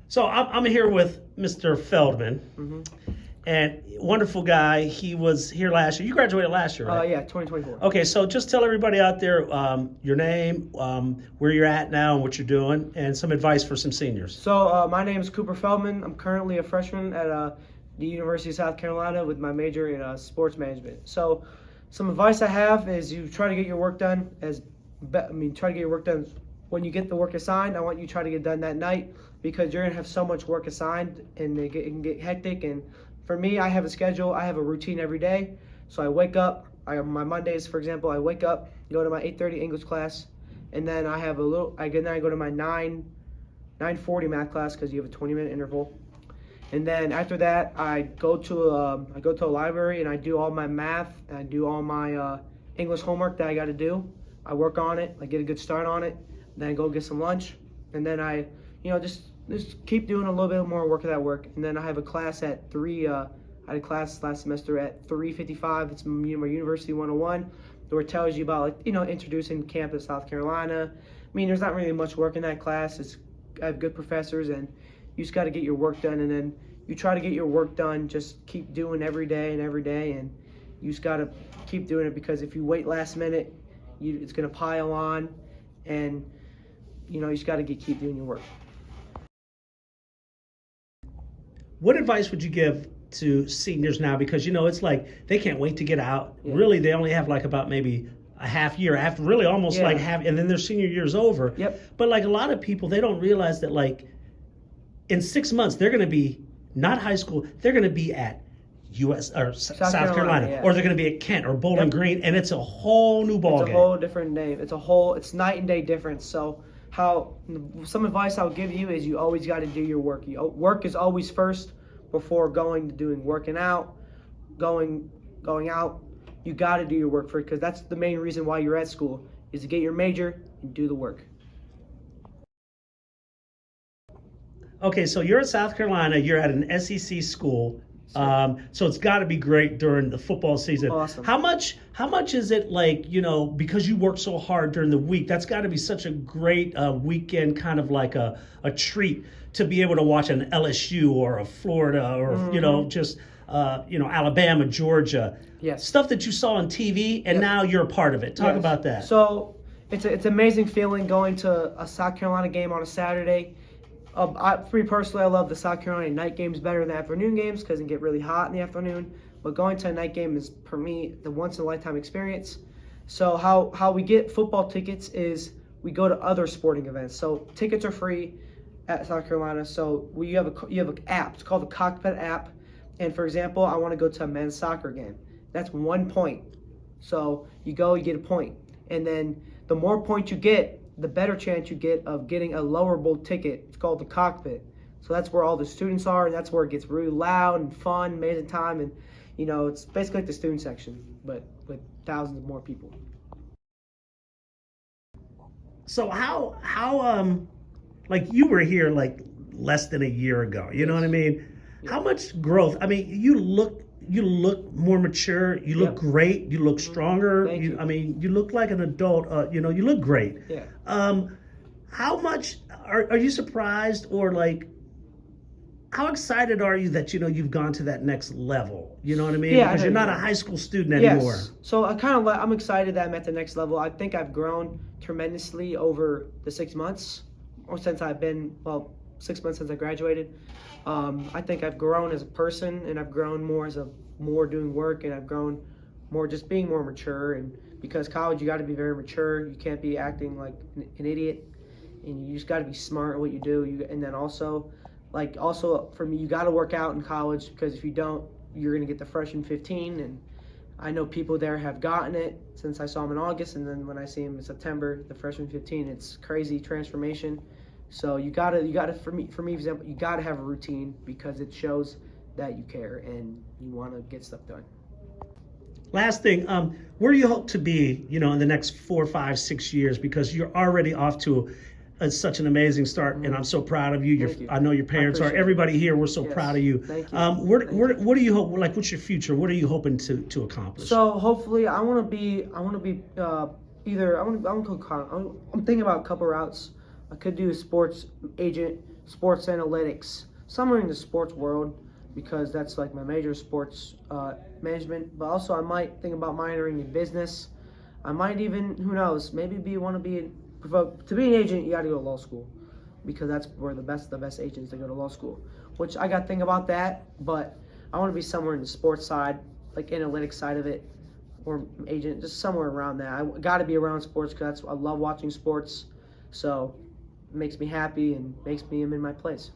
So I'm here with Mr. Feldman, Mm-hmm. and wonderful guy. He was here last year. You graduated last year, right? Yeah, 2024. Okay, so just tell everybody out there your name, where you're at now, and what you're doing, and some advice for some seniors. So my name is Cooper Feldman. I'm currently a freshman at the University of South Carolina with my major in sports management. So some advice I have is you try to get your work done try to get your work done when you get the work assigned. I want you to try to get done that night because you're gonna have so much work assigned and it can get hectic. And for me, I have a schedule. I have a routine every day. So I wake up. My Mondays, for example, I wake up, go to my 8:30 English class, and then I have a little. I go to my 9:40 math class because you have a 20-minute interval. And then after that, I go to a library and I do all my math and I do all my English homework that I got to do. I work on it. I get a good start on it. Then I go get some lunch, and then I, just keep doing a little bit more work of that work. And then I have a class at 3. I had a class last semester at 3:55. It's my University 101, where it tells you about introducing campus South Carolina. I mean, there's not really much work in that class. I have good professors, and you just got to get your work done. And then you try to get your work done. Just keep doing every day, and you just got to keep doing it because if you wait last minute, it's gonna pile on, and you just got to keep doing your work. What advice would you give to seniors now? Because it's like they can't wait to get out. Yeah. Really, they only have like about maybe a half year after, really almost like half, and then their senior year's over. Yep. But like a lot of people, they don't realize that like in 6 months they're going to be not high school, they're going to be at U.S. or South Carolina, yeah. or they're going to be at Kent or Bowling Green, and it's a whole new ball It's a game. whole different name. It's night and day difference. So some advice I'll give you is you always got to do your work. Work is always first before working out, going out. You got to do your work first because that's the main reason why you're at school is to get your major and do the work. Okay, so you're at South Carolina. You're at an SEC school. So it's got to be great during the football season. Awesome. How much is it like, because you work so hard during the week, that's got to be such a great weekend, kind of like a treat to be able to watch an LSU or a Florida or, just, Alabama, Georgia. Yes. Stuff that you saw on TV and now you're a part of it. Talk about that. So it's an amazing feeling going to a South Carolina game on a Saturday. For me personally, I love the South Carolina night games better than the afternoon games because it can get really hot in the afternoon. But going to a night game is, for me, the once-in-a-lifetime experience. So how we get football tickets is we go to other sporting events. So tickets are free at South Carolina. So you have an app. It's called the Cockpit app. And for example, I want to go to a men's soccer game. That's 1 point. So you go, you get a point. And then the more points you get, the better chance you get of getting a lower bowl ticket. It's called the Cockpit. So that's where all the students are, and that's where it gets really loud and fun, amazing time. And, it's basically like the student section, but with thousands of more people. So how like you were here like less than a year ago, you know what I mean? Yeah. How much growth? I mean, you look more mature, you look great, you look stronger. Thank you. I mean, you look like an adult, you look great. Yeah. How much are you surprised, or like how excited are you that you've gone to that next level? You know what I mean? Yeah, Because you're not a high school student anymore. Yes. So I'm excited that I'm at the next level. I think I've grown tremendously over the 6 months, or since 6 months since I graduated. I think I've grown as a person, and I've grown more doing work, and I've grown more just being more mature. And because college, you got to be very mature. You can't be acting like an idiot, and you just got to be smart at what you do. And then also for me, you got to work out in college because if you don't, you're gonna get the freshman 15. And I know people there have gotten it since I saw them in August, and then when I see them in September, the freshman 15, it's crazy transformation. So you gotta for me, for example, you gotta have a routine because it shows that you care and you want to get stuff done. Last thing, where do you hope to be, in the next 4, 5, 6 years? Because you're already off to such an amazing start, and I'm so proud of you. Thank you. I know your parents are. appreciate it. Everybody here, we're so Yes. proud of you. Thank you. What do you hope? Like, what's your future? What are you hoping to accomplish? So hopefully, I want to be either I'm thinking about a couple routes. I could do a sports agent, sports analytics, somewhere in the sports world, because that's like my major, sports management. But also I might think about minoring in business. I might even, who knows, maybe want to be to be an agent. You got to go to law school, because that's where the best agents, they go to law school. Which I got to think about that, but I want to be somewhere in the sports side, like analytics side of it, or agent, just somewhere around that. I got to be around sports because I love watching sports, so it makes me happy and makes me, I'm in my place.